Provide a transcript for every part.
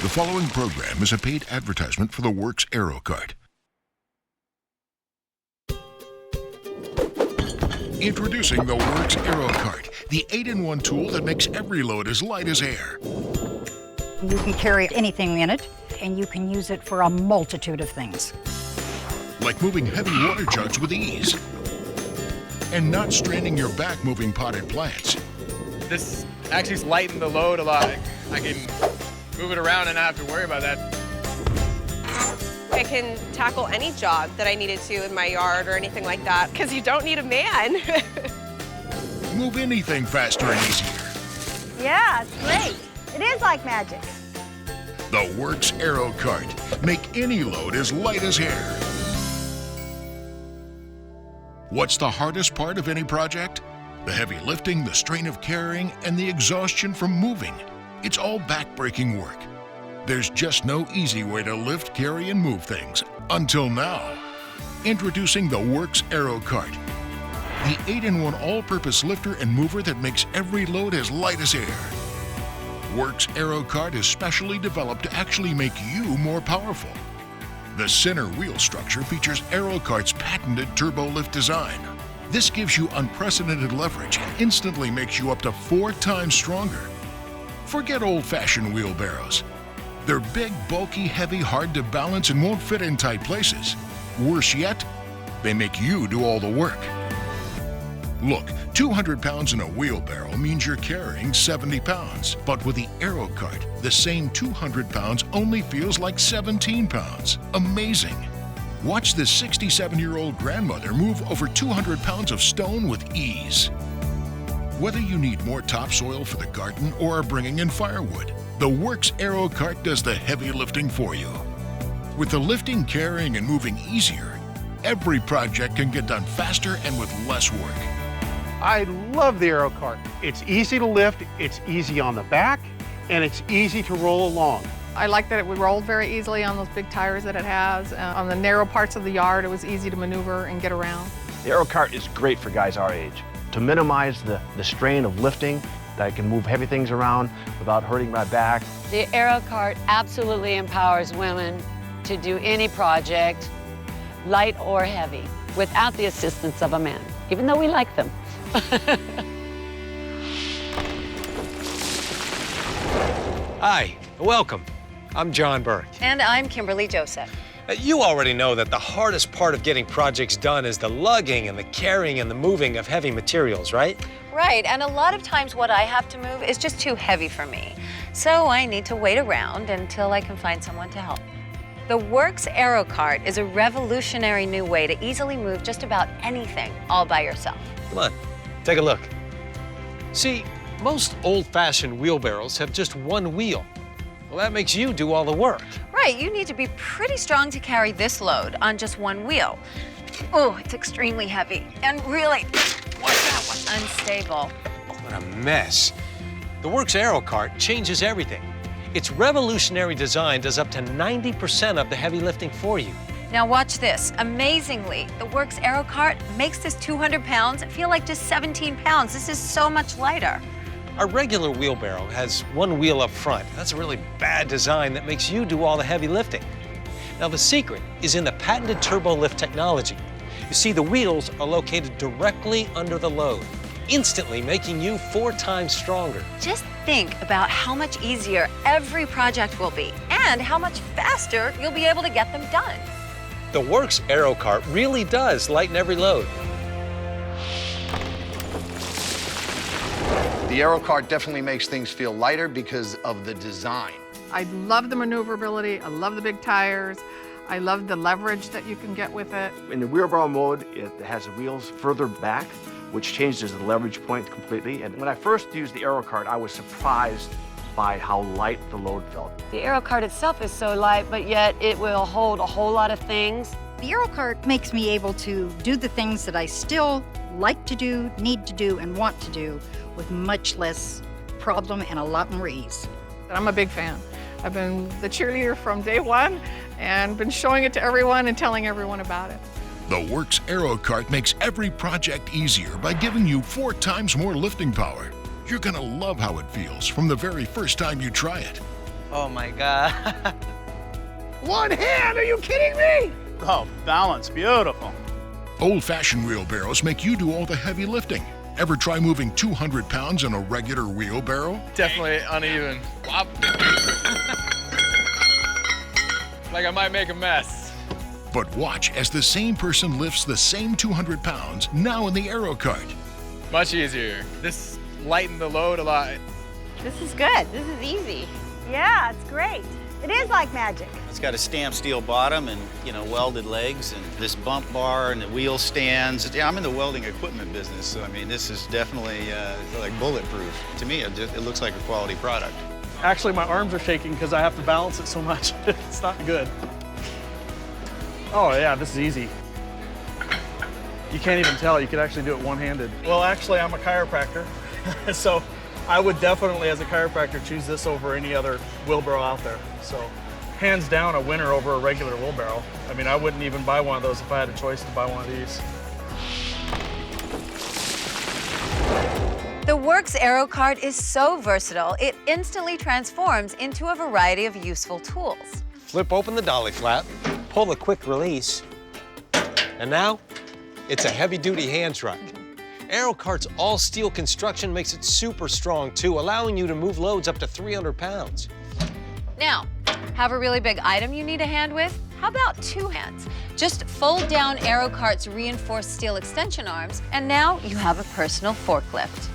The following program is a paid advertisement for the WORX Aerocart. Introducing the WORX Aerocart, the 8-in-1 tool that makes every load as light as air. You can carry anything in it, and you can use it for a multitude of things. Like moving heavy water jugs with ease. And not straining your back moving potted plants. This actually lightens the load a lot. I can move it around and not have to worry about that. I can tackle any job that I needed to in my yard or anything like that, because you don't need a man. Move anything faster and easier. Yeah, it's great. It is like magic. The WORX Aerocart. Make any load as light as air. What's the hardest part of any project? The heavy lifting, the strain of carrying, and the exhaustion from moving. It's all back-breaking work. There's just no easy way to lift, carry, and move things. Until now. Introducing the WORX Aerocart. The 8-in-1 all-purpose lifter and mover that makes every load as light as air. WORX Aerocart is specially developed to actually make you more powerful. The center wheel structure features Aerocart's patented turbo lift design. This gives you unprecedented leverage and instantly makes you up to 4 times stronger. Forget old-fashioned wheelbarrows. They're big, bulky, heavy, hard to balance, and won't fit in tight places. Worse yet, they make you do all the work. Look, 200 pounds in a wheelbarrow means you're carrying 70 pounds. But with the Aerocart, the same 200 pounds only feels like 17 pounds. Amazing. Watch this 67-year-old grandmother move over 200 pounds of stone with ease. Whether you need more topsoil for the garden or are bringing in firewood, the WORX Aerocart does the heavy lifting for you. With the lifting, carrying, and moving easier, every project can get done faster and with less work. I love the Aerocart. It's easy to lift, it's easy on the back, and it's easy to roll along. I like that it would roll very easily on those big tires that it has. On the narrow parts of the yard, it was easy to maneuver and get around. The Aerocart is great for guys our age. To minimize the strain of lifting, that I can move heavy things around without hurting my back. The Aerocart absolutely empowers women to do any project, light or heavy, without the assistance of a man, even though we like them. Hi, welcome. I'm John Burke. And I'm Kimberly Joseph. You already know that the hardest part of getting projects done is the lugging and the carrying and the moving of heavy materials, right? Right, and a lot of times what I have to move is just too heavy for me. So I need to wait around until I can find someone to help. The WORX Aerocart is a revolutionary new way to easily move just about anything all by yourself. Come on, take a look. See, most old-fashioned wheelbarrows have just one wheel. Well, that makes you do all the work. Right, you need to be pretty strong to carry this load on just one wheel. Oh, it's extremely heavy and really unstable. What a mess. The WORX Aerocart changes everything. Its revolutionary design does up to 90% of the heavy lifting for you. Now watch this. Amazingly, the WORX Aerocart makes this 200 pounds feel like just 17 pounds. This is so much lighter. Our regular wheelbarrow has one wheel up front. That's a really bad design that makes you do all the heavy lifting. Now the secret is in the patented turbo lift technology. You see, the wheels are located directly under the load, instantly making you 4 times stronger. Just think about how much easier every project will be and how much faster you'll be able to get them done. The WORX Aerocart really does lighten every load. The Aerocart definitely makes things feel lighter because of the design. I love the maneuverability, I love the big tires, I love the leverage that you can get with it. In the wheelbarrow mode, it has the wheels further back, which changes the leverage point completely. And when I first used the Aerocart, I was surprised by how light the load felt. The Aerocart itself is so light, but yet it will hold a whole lot of things. The Aerocart makes me able to do the things that I still like to do, need to do, and want to do with much less problem and a lot more ease. I'm a big fan. I've been the cheerleader from day one and been showing it to everyone and telling everyone about it. The WORX Aerocart makes every project easier by giving you 4 times more lifting power. You're gonna love how it feels from the very first time you try it. Oh my God. One hand, are you kidding me? Oh, balance, beautiful. Old-fashioned wheelbarrows make you do all the heavy lifting. Ever try moving 200 pounds in a regular wheelbarrow? Definitely uneven. Wop. Like I might make a mess. But watch as the same person lifts the same 200 pounds now in the Aerocart. Much easier. This lightened the load a lot. This is good. This is easy. Yeah, it's great. It is like magic. It's got a stamped steel bottom and, welded legs and this bump bar and the wheel stands. Yeah, I'm in the welding equipment business, so I mean, this is definitely like bulletproof. To me, it looks like a quality product. Actually, my arms are shaking because I have to balance it so much. It's not good. Oh yeah, this is easy. You can't even tell. You could actually do it one-handed. Well, actually, I'm a chiropractor, so I would definitely, as a chiropractor, choose this over any other wheelbarrow out there. So, hands down, a winner over a regular wheelbarrow. I mean, I wouldn't even buy one of those if I had a choice to buy one of these. The WORX Aerocart is so versatile, it instantly transforms into a variety of useful tools. Flip open the dolly flap, pull the quick release, and now it's a heavy-duty hand truck. Aerocart's all-steel construction makes it super strong, too, allowing you to move loads up to 300 pounds. Now, have a really big item you need a hand with? How about two hands? Just fold down Aerocart's reinforced steel extension arms, and now you have a personal forklift.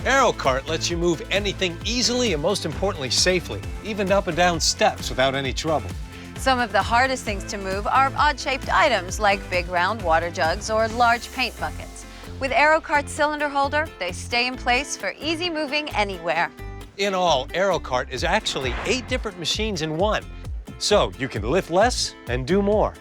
Aerocart lets you move anything easily and, most importantly, safely, even up and down steps without any trouble. Some of the hardest things to move are odd-shaped items like big round water jugs or large paint buckets. With Aerocart's cylinder holder, they stay in place for easy moving anywhere. In all, Aerocart is actually 8 different machines in one, so you can lift less and do more.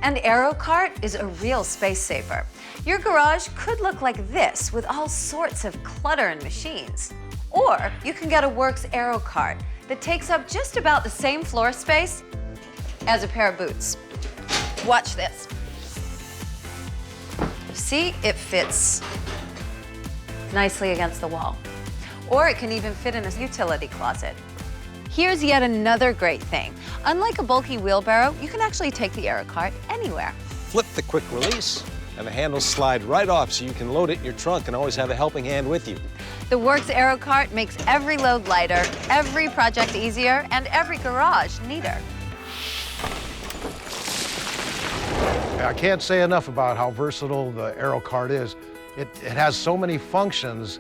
And Aerocart is a real space saver. Your garage could look like this with all sorts of clutter and machines. Or you can get a WORX Aerocart that takes up just about the same floor space as a pair of boots. Watch this. See, it fits nicely against the wall. Or it can even fit in a utility closet. Here's yet another great thing. Unlike a bulky wheelbarrow, you can actually take the Aerocart anywhere. Flip the quick release, and the handles slide right off so you can load it in your trunk and always have a helping hand with you. The WORX Aerocart makes every load lighter, every project easier, and every garage neater. I can't say enough about how versatile the Aerocart is. It has so many functions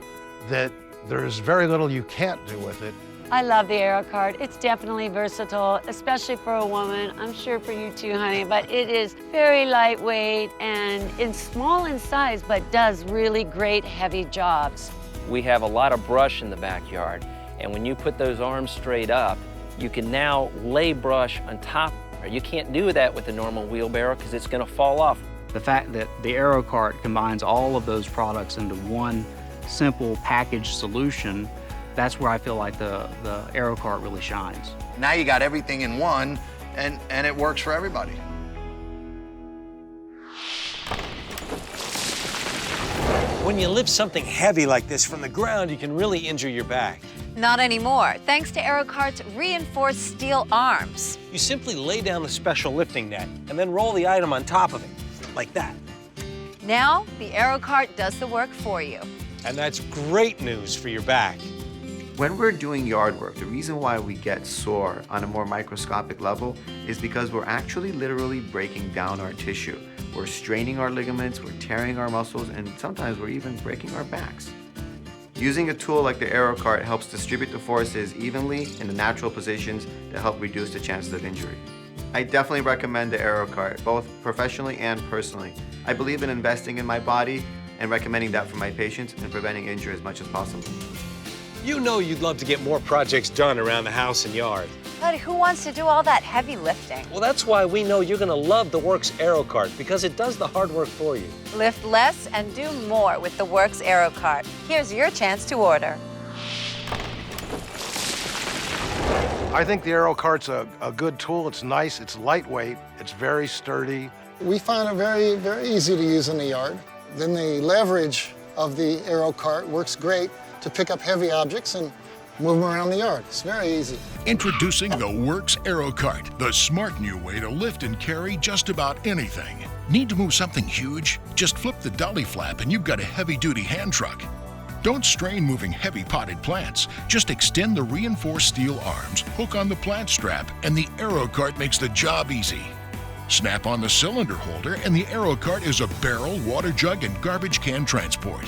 that there's very little you can't do with it. I love the Aerocart. It's definitely versatile, especially for a woman. I'm sure for you too, honey, but it is very lightweight and small in size, but does really great heavy jobs. We have a lot of brush in the backyard, and when you put those arms straight up, you can now lay brush on top. You can't do that with a normal wheelbarrow because it's going to fall off. The fact that the Aerocart combines all of those products into one simple packaged solution, that's where I feel like the Aerocart really shines. Now you got everything in one, and it works for everybody. When you lift something heavy like this from the ground, you can really injure your back. Not anymore, thanks to Aerocart's reinforced steel arms. You simply lay down the special lifting net and then roll the item on top of it, like that. Now, the Aerocart does the work for you. And that's great news for your back. When we're doing yard work, the reason why we get sore on a more microscopic level is because we're actually literally breaking down our tissue. We're straining our ligaments, we're tearing our muscles, and sometimes we're even breaking our backs. Using a tool like the Aerocart helps distribute the forces evenly in the natural positions to help reduce the chances of injury. I definitely recommend the Aerocart, both professionally and personally. I believe in investing in my body and recommending that for my patients and preventing injury as much as possible. You know you'd love to get more projects done around the house and yard. But who wants to do all that heavy lifting? Well, that's why we know you're gonna love the WORX Aerocart, because it does the hard work for you. Lift less and do more with the WORX Aerocart. Here's your chance to order. I think the Aerocart's a good tool. It's nice, it's lightweight, it's very sturdy. We find it very, very easy to use in the yard. Then the leverage of the Aerocart works great to pick up heavy objects, and move them around the yard. It's very easy. Introducing the WORX Aerocart, the smart new way to lift and carry just about anything. Need to move something huge? Just flip the dolly flap and you've got a heavy-duty hand truck. Don't strain moving heavy potted plants. Just extend the reinforced steel arms, hook on the plant strap, and the Aerocart makes the job easy. Snap on the cylinder holder and the Aerocart is a barrel, water jug, and garbage can transport.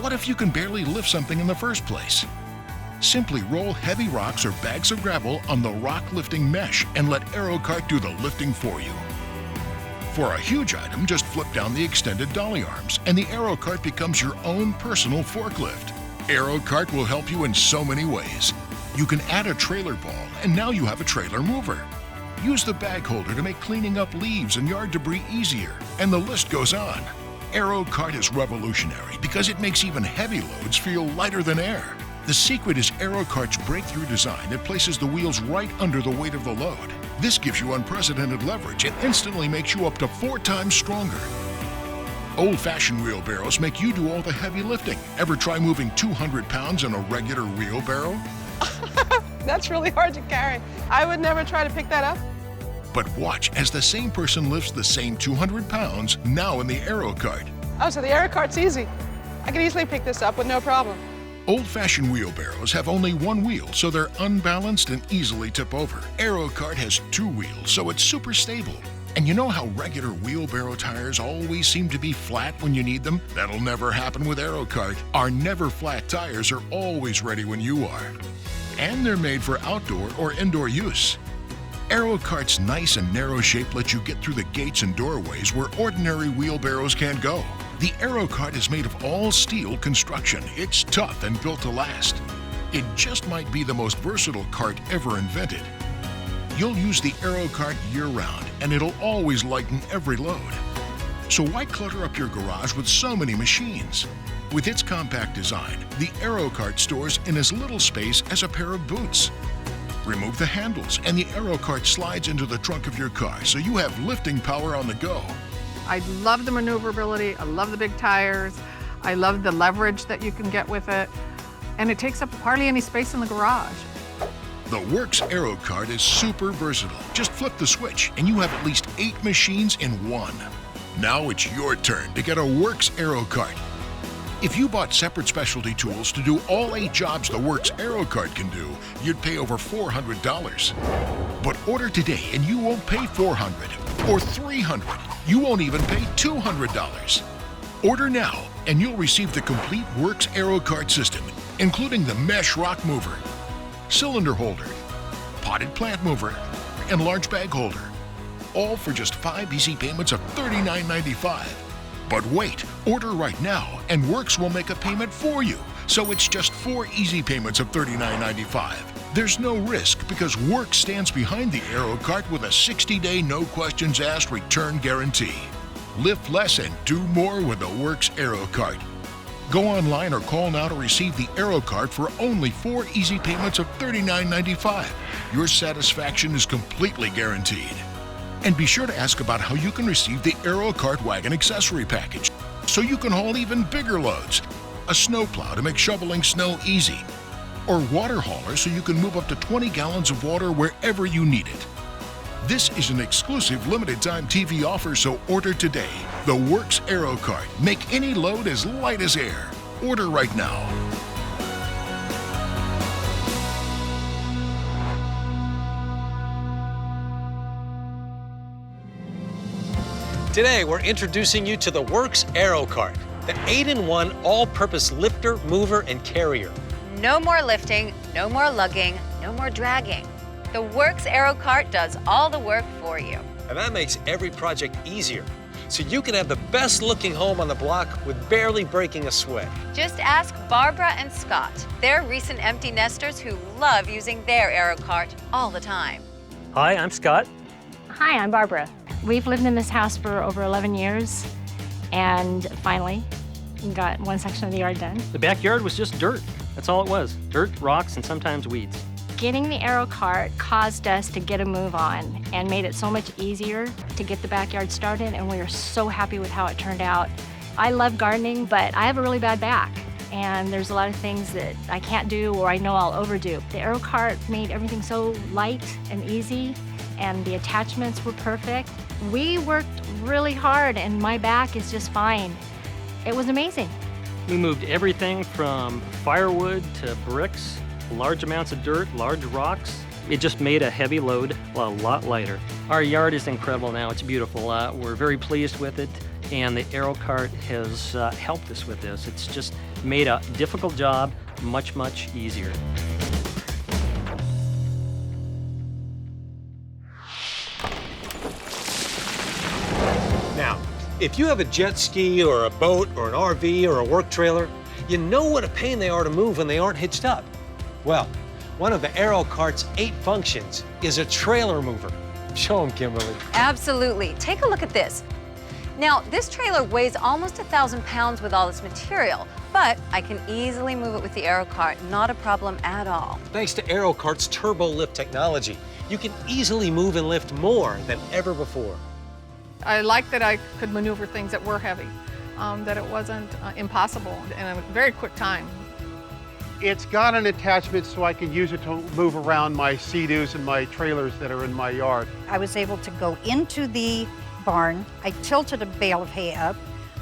What if you can barely lift something in the first place? Simply roll heavy rocks or bags of gravel on the rock lifting mesh and let Aerocart do the lifting for you. For a huge item, just flip down the extended dolly arms and the Aerocart becomes your own personal forklift. Aerocart will help you in so many ways. You can add a trailer ball and now you have a trailer mover. Use the bag holder to make cleaning up leaves and yard debris easier, and the list goes on. Aerocart is revolutionary because it makes even heavy loads feel lighter than air. The secret is Aerocart's breakthrough design that places the wheels right under the weight of the load. This gives you unprecedented leverage and instantly makes you up to 4 times stronger. Old-fashioned wheelbarrows make you do all the heavy lifting. Ever try moving 200 pounds in a regular wheelbarrow? That's really hard to carry. I would never try to pick that up. But watch as the same person lifts the same 200 pounds now in the Aerocart. Oh, so the Aerocart's easy. I can easily pick this up with no problem. Old-fashioned wheelbarrows have only one wheel, so they're unbalanced and easily tip over. Aerocart has 2 wheels, so it's super stable. And you know how regular wheelbarrow tires always seem to be flat when you need them? That'll never happen with Aerocart. Our never-flat tires are always ready when you are. And they're made for outdoor or indoor use. Aerocart's nice and narrow shape lets you get through the gates and doorways where ordinary wheelbarrows can't go. The Aerocart is made of all steel construction. It's tough and built to last. It just might be the most versatile cart ever invented. You'll use the Aerocart year-round, and it'll always lighten every load. So why clutter up your garage with so many machines? With its compact design, the Aerocart stores in as little space as a pair of boots. Remove the handles, and the Aerocart slides into the trunk of your car, so you have lifting power on the go. I love the maneuverability, I love the big tires, I love the leverage that you can get with it, and it takes up hardly any space in the garage. The WORX Aerocart is super versatile. Just flip the switch and you have at least 8 machines in one. Now it's your turn to get a WORX Aerocart. If you bought separate specialty tools to do all 8 jobs the WORX Aerocart can do, you'd pay over $400. But order today and you won't pay $400 or $300. You won't even pay $200. Order now and you'll receive the complete WORX Aerocart system, including the mesh rock mover, cylinder holder, potted plant mover, and large bag holder. All for just 5 easy payments of $39.95. But wait, order right now and WORX will make a payment for you. So it's just 4 easy payments of $39.95. There's no risk because WORX stands behind the Aerocart with a 60-day no questions asked return guarantee. Lift less and do more with the WORX Aerocart. Go online or call now to receive the Aerocart for only 4 easy payments of $39.95. Your satisfaction is completely guaranteed. And be sure to ask about how you can receive the Aerocart wagon accessory package so you can haul even bigger loads. A snowplow to make shoveling snow easy. Or water hauler so you can move up to 20 gallons of water wherever you need it. This is an exclusive limited-time TV offer, so order today. The WORX Aerocart. Make any load as light as air. Order right now. Today, we're introducing you to the WORX Aerocart, the 8-in-1 all-purpose lifter, mover, and carrier. No more lifting, no more lugging, no more dragging. The WORX Aerocart does all the work for you. And that makes every project easier, so you can have the best-looking home on the block with barely breaking a sweat. Just ask Barbara and Scott. They're recent empty nesters who love using their Aerocart all the time. Hi, I'm Scott. Hi, I'm Barbara. We've lived in this house for over 11 years, and finally got one section of the yard done. The backyard was just dirt. That's all it was. Dirt, rocks, and sometimes weeds. Getting the Aerocart caused us to get a move on and made it so much easier to get the backyard started, and we are so happy with how it turned out. I love gardening, but I have a really bad back. and there's a lot of things that I can't do or I know I'll overdo. The Aerocart made everything so light and easy, and the attachments were perfect. We worked really hard, and my back is just fine. It was amazing. We moved everything from firewood to bricks, large amounts of dirt, large rocks. It just made a heavy load a lot lighter. Our yard is incredible now. It's beautiful. We're very pleased with it, and the Aerocart has helped us with this. It's just made a difficult job much, much easier. Now, if you have a jet ski or a boat or an RV or a work trailer, you know what a pain they are to move when they aren't hitched up. Well, one of the Aerocart's 8 functions is a trailer mover. Show them, Kimberly. Absolutely. Take a look at this. Now, this trailer weighs almost 1,000 pounds with all this material, but I can easily move it with the Aerocart, not a problem at all. Thanks to Aerocart's turbo lift technology, you can easily move and lift more than ever before. I like that I could maneuver things that were heavy, that it wasn't impossible in a very quick time. It's got an attachment so I can use it to move around my Sea-Doos and my trailers that are in my yard. I was able to go into the barn. I tilted a bale of hay up,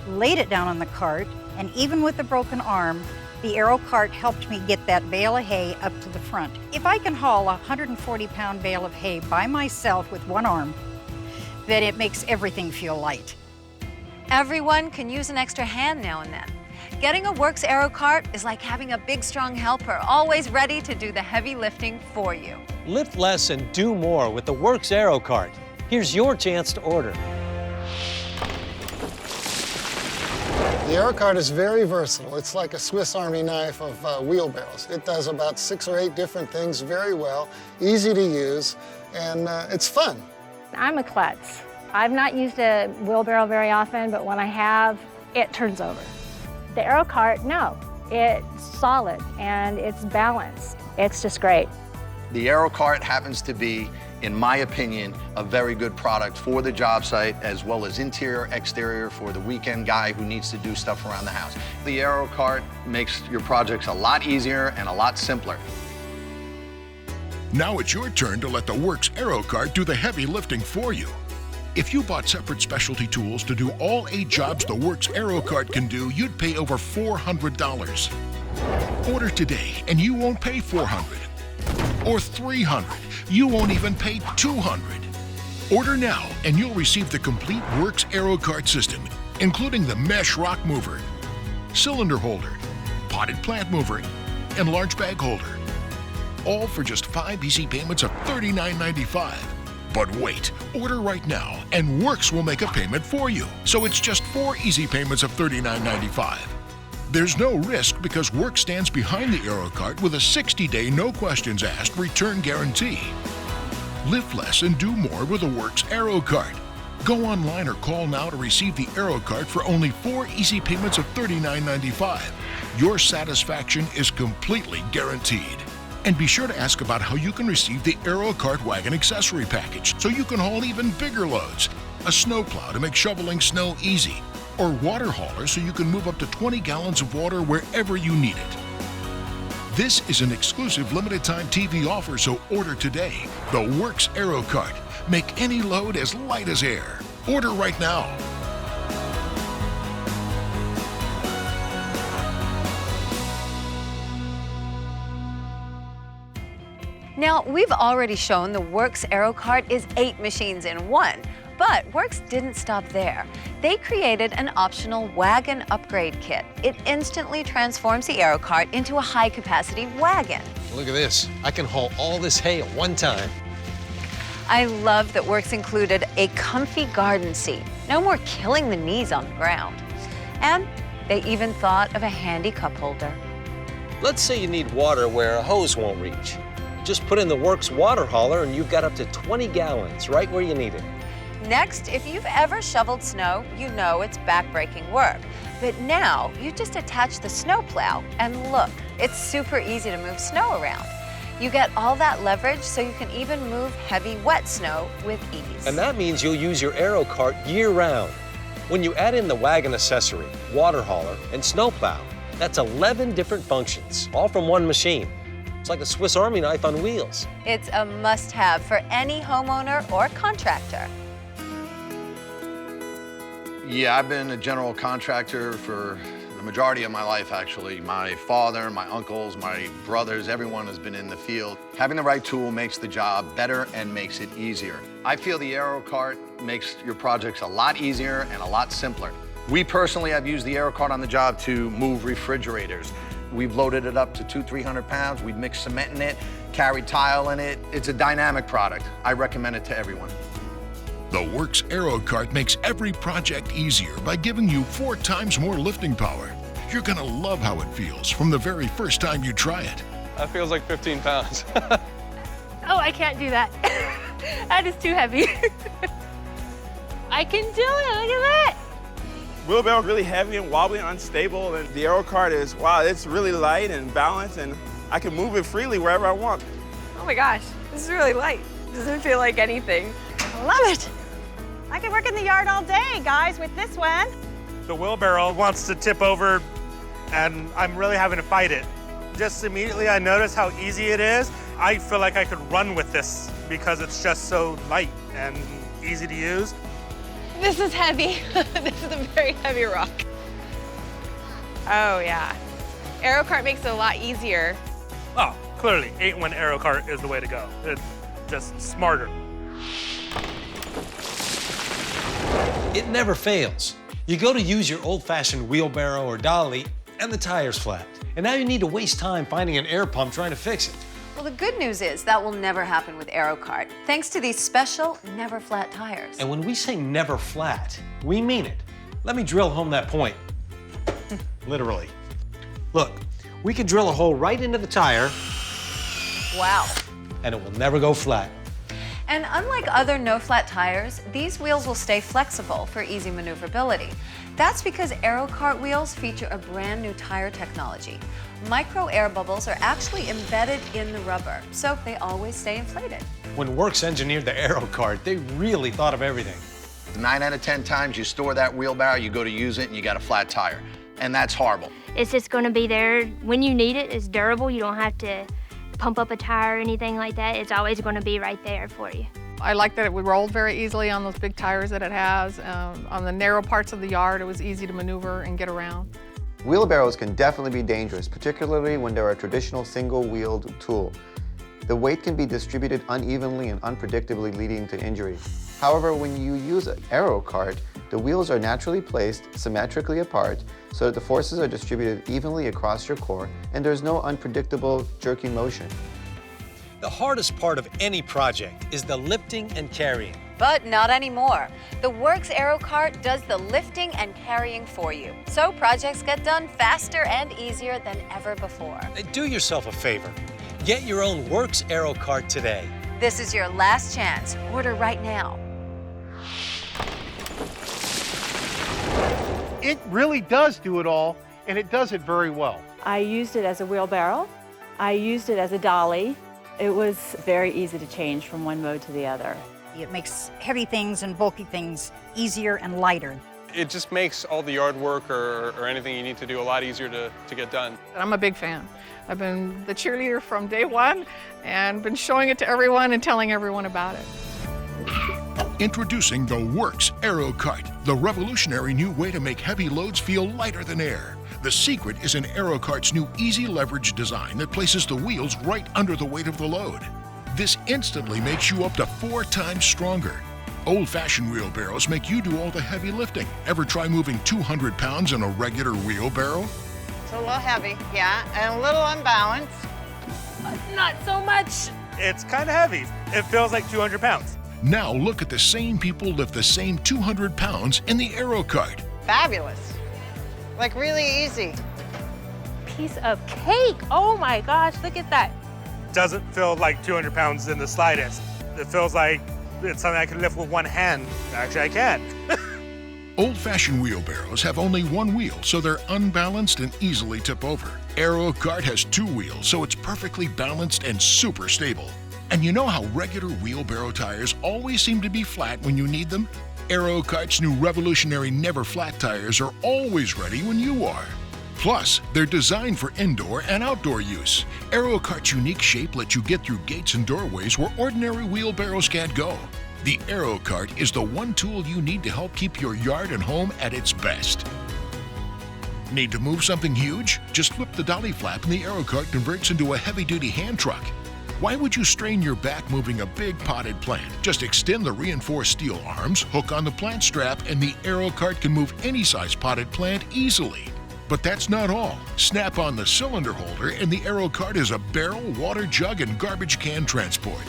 laid it down on the cart, and even with a broken arm, the Aerocart helped me get that bale of hay up to the front. If I can haul a 140-pound bale of hay by myself with one arm, then it makes everything feel light. Everyone can use an extra hand now and then. Getting a WORX Aerocart is like having a big, strong helper, always ready to do the heavy lifting for you. Lift less and do more with the WORX Aerocart. Here's your chance to order. The Aerocart is very versatile. It's like a Swiss Army knife of wheelbarrows. It does about 6 or 8 different things very well, easy to use, and it's fun. I'm a klutz. I've not used a wheelbarrow very often, but when I have, it turns over. The Aerocart, no. It's solid and it's balanced. It's just great. The Aerocart happens to be, in my opinion, a very good product for the job site, as well as interior, exterior for the weekend guy who needs to do stuff around the house. The Aerocart makes your projects a lot easier and a lot simpler. Now it's your turn to let the WORX Aerocart do the heavy lifting for you. If you bought separate specialty tools to do all 8 jobs the WORX Aerocart can do, you'd pay over $400. Order today and you won't pay $400. Or $300. You won't even pay $200. Order now and you'll receive the complete WORX Aerocart system, including the mesh rock mover, cylinder holder, potted plant mover, and large bag holder. All for just 5 easy payments of $39.95. But wait, order right now and WORX will make a payment for you. So it's just 4 easy payments of $39.95. There's no risk because WORX stands behind the Aerocart with a 60-day no questions asked return guarantee. Lift less and do more with the WORX Aerocart. Go online or call now to receive the Aerocart for only 4 easy payments of $39.95. Your satisfaction is completely guaranteed. And be sure to ask about how you can receive the Aerocart wagon accessory package so you can haul even bigger loads, a snowplow to make shoveling snow easy, or water hauler so you can move up to 20 gallons of water wherever you need it. This is an exclusive limited time TV offer, so order today. The WORX Aerocart. Make any load as light as air. Order right now. Now, we've already shown the WORX Aerocart is 8 machines in one, but WORX didn't stop there. They created an optional wagon upgrade kit. It instantly transforms the Aerocart into a high-capacity wagon. Look at this. I can haul all this hay at one time. I love that WORX included a comfy garden seat. No more killing the knees on the ground. And they even thought of a handy cup holder. Let's say you need water where a hose won't reach. Just put in the WORX water hauler and you've got up to 20 gallons right where you need it. Next, if you've ever shoveled snow, you know it's back-breaking work. But now, you just attach the snowplow and look, it's super easy to move snow around. You get all that leverage so you can even move heavy, wet snow with ease. And that means you'll use your Aerocart year-round. When you add in the wagon accessory, water hauler, and snowplow, That's 11 different functions, all from one machine. It's like a Swiss Army knife on wheels. It's a must-have for any homeowner or contractor. Yeah, I've been a general contractor for the majority of my life, actually. My father, my uncles, my brothers, everyone has been in the field. Having the right tool makes the job better and makes it easier. I feel the Aerocart makes your projects a lot easier and a lot simpler. We personally have used the Aerocart on the job to move refrigerators. We've loaded it up to 200-300 pounds. We've mixed cement in it, carried tile in it. It's a dynamic product. I recommend it to everyone. The WORX Aerocart makes every project easier by giving you 4 times more lifting power. You're gonna love how it feels from the very first time you try it. That feels like 15 pounds. Oh, I can't do that. That is too heavy. I can do it, look at that. Wheelbarrow really heavy and wobbly and unstable, and the Aerocart is, wow, it's really light and balanced, and I can move it freely wherever I want. Oh my gosh, this is really light. Doesn't feel like anything. I love it. I could work in the yard all day, guys, with this one. The wheelbarrow wants to tip over, and I'm really having to fight it. Just immediately I notice how easy it is. I feel like I could run with this because it's just so light and easy to use. This is heavy. This is a very heavy rock. Oh yeah. Aerocart makes it a lot easier. Oh, clearly, 8-1 Aerocart is the way to go. It's just smarter. It never fails. You go to use your old-fashioned wheelbarrow or dolly, and the tire's flat. And now you need to waste time finding an air pump trying to fix it. Well, the good news is that will never happen with Aerocart, thanks to these special never flat tires. And when we say never flat, we mean it. Let me drill home that point. Literally. Look, we can drill a hole right into the tire. Wow. And it will never go flat. And unlike other no-flat tires, these wheels will stay flexible for easy maneuverability. That's because Aerocart wheels feature a brand new tire technology. Micro air bubbles are actually embedded in the rubber, so they always stay inflated. When WORX engineered the Aerocart, they really thought of everything. 9 out of 10 times you store that wheelbarrow, you go to use it, and you got a flat tire. And that's horrible. It's just going to be there when you need it. It's durable. You don't have to pump up a tire or anything like that. It's always going to be right there for you. I like that it rolled very easily on those big tires that it has. On the narrow parts of the yard, it was easy to maneuver and get around. Wheelbarrows can definitely be dangerous, particularly when they're a traditional single-wheeled tool. The weight can be distributed unevenly and unpredictably, leading to injury. However, when you use an Aerocart, the wheels are naturally placed symmetrically apart so that the forces are distributed evenly across your core and there's no unpredictable jerky motion. The hardest part of any project is the lifting and carrying. But not anymore. The WORX Aerocart does the lifting and carrying for you, so projects get done faster and easier than ever before. Do yourself a favor. Get your own WORX Aerocart today. This is your last chance. Order right now. It really does do it all, and it does it very well. I used it as a wheelbarrow. I used it as a dolly. It was very easy to change from one mode to the other. It makes heavy things and bulky things easier and lighter. It just makes all the yard work or anything you need to do a lot easier to get done. I'm a big fan. I've been the cheerleader from day one and been showing it to everyone and telling everyone about it. Introducing the WORX Aerocart, the revolutionary new way to make heavy loads feel lighter than air. The secret is in Aerocart's new easy leverage design that places the wheels right under the weight of the load. This instantly makes you up to 4 times stronger. Old-fashioned wheelbarrows make you do all the heavy lifting. Ever try moving 200 pounds in a regular wheelbarrow? It's a little heavy, yeah, and a little unbalanced. Not so much. It's kind of heavy. It feels like 200 pounds. Now look at the same people lift the same 200 pounds in the Aerocart. Fabulous. Like really easy. Piece of cake. Oh my gosh, look at that. Doesn't feel like 200 pounds in the slightest. It feels like it's something I can lift with one hand. Actually, I can. Old-fashioned wheelbarrows have only one wheel, so they're unbalanced and easily tip over. Aerocart has 2 wheels, so it's perfectly balanced and super stable. And you know how regular wheelbarrow tires always seem to be flat when you need them? Aerocart's new revolutionary never flat tires are always ready when you are. Plus, they're designed for indoor and outdoor use. Aerocart's unique shape lets you get through gates and doorways where ordinary wheelbarrows can't go. The Aerocart is the one tool you need to help keep your yard and home at its best. Need to move something huge? Just flip the dolly flap and the Aerocart converts into a heavy-duty hand truck. Why would you strain your back moving a big potted plant? Just extend the reinforced steel arms, hook on the plant strap, and the Aerocart can move any size potted plant easily. But that's not all. Snap on the cylinder holder and the Aerocart is a barrel, water jug, and garbage can transport.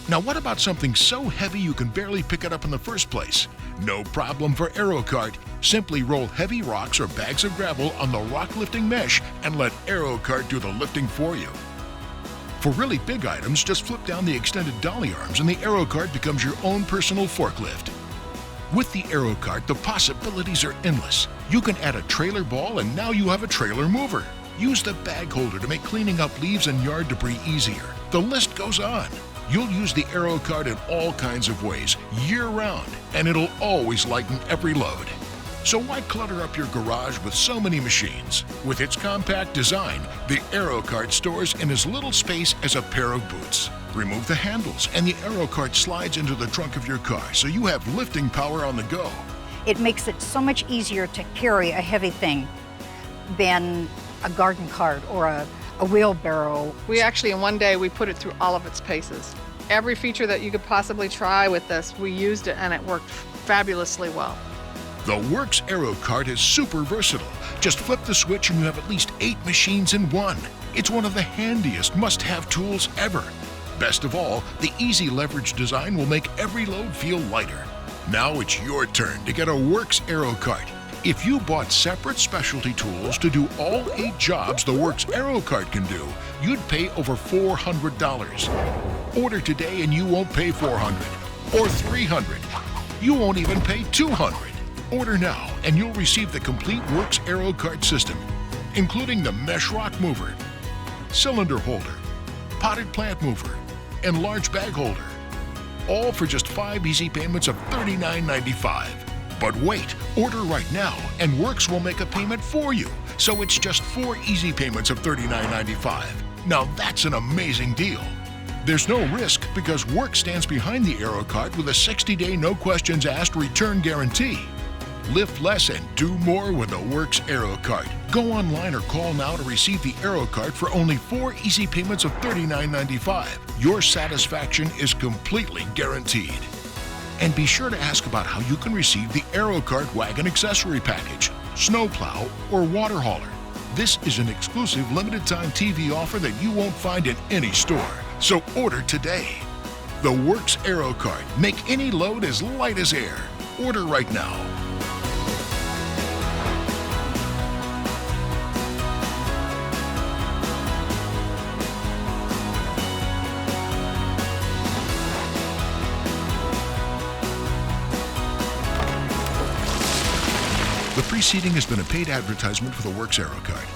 Now what about something so heavy you can barely pick it up in the first place? No problem for Aerocart. Simply roll heavy rocks or bags of gravel on the rock lifting mesh and let Aerocart do the lifting for you. For really big items, just flip down the extended dolly arms and the Aerocart becomes your own personal forklift. With the Aerocart, the possibilities are endless. You can add a trailer ball and now you have a trailer mover. Use the bag holder to make cleaning up leaves and yard debris easier. The list goes on. You'll use the Aerocart in all kinds of ways, year-round, and it'll always lighten every load. So why clutter up your garage with so many machines? With its compact design, the Aerocart stores in as little space as a pair of boots. Remove the handles and the Aerocart slides into the trunk of your car so you have lifting power on the go. It makes it so much easier to carry a heavy thing than a garden cart or a wheelbarrow. We actually, in one day, we put it through all of its paces. Every feature that you could possibly try with this, we used it and it worked fabulously well. The WORX Aerocart is super versatile. Just flip the switch and you have at least 8 machines in one. It's one of the handiest must-have tools ever. Best of all, the easy leverage design will make every load feel lighter. Now it's your turn to get a WORX Aerocart. If you bought separate specialty tools to do all 8 jobs the WORX Aerocart can do, you'd pay over $400. Order today and you won't pay $400 or $300. You won't even pay $200. Order now and you'll receive the complete WORX Aerocart system, including the mesh rock mover, cylinder holder, potted plant mover, and large bag holder. All for just 5 easy payments of $39.95. But wait, order right now and WORX will make a payment for you. So it's just 4 easy payments of $39.95. Now that's an amazing deal. There's no risk because WORX stands behind the Aerocart with a 60-day no questions asked return guarantee. Lift less and do more with the WORX Aerocart. Go online or call now to receive the Aerocart for only 4 easy payments of $39.95. Your satisfaction is completely guaranteed. And be sure to ask about how you can receive the Aerocart Wagon Accessory Package, snowplow, or water hauler. This is an exclusive limited-time TV offer that you won't find in any store. So order today. The WORX Aerocart. Make any load as light as air. Order right now. The preceding has been a paid advertisement for the WORX Aerocart.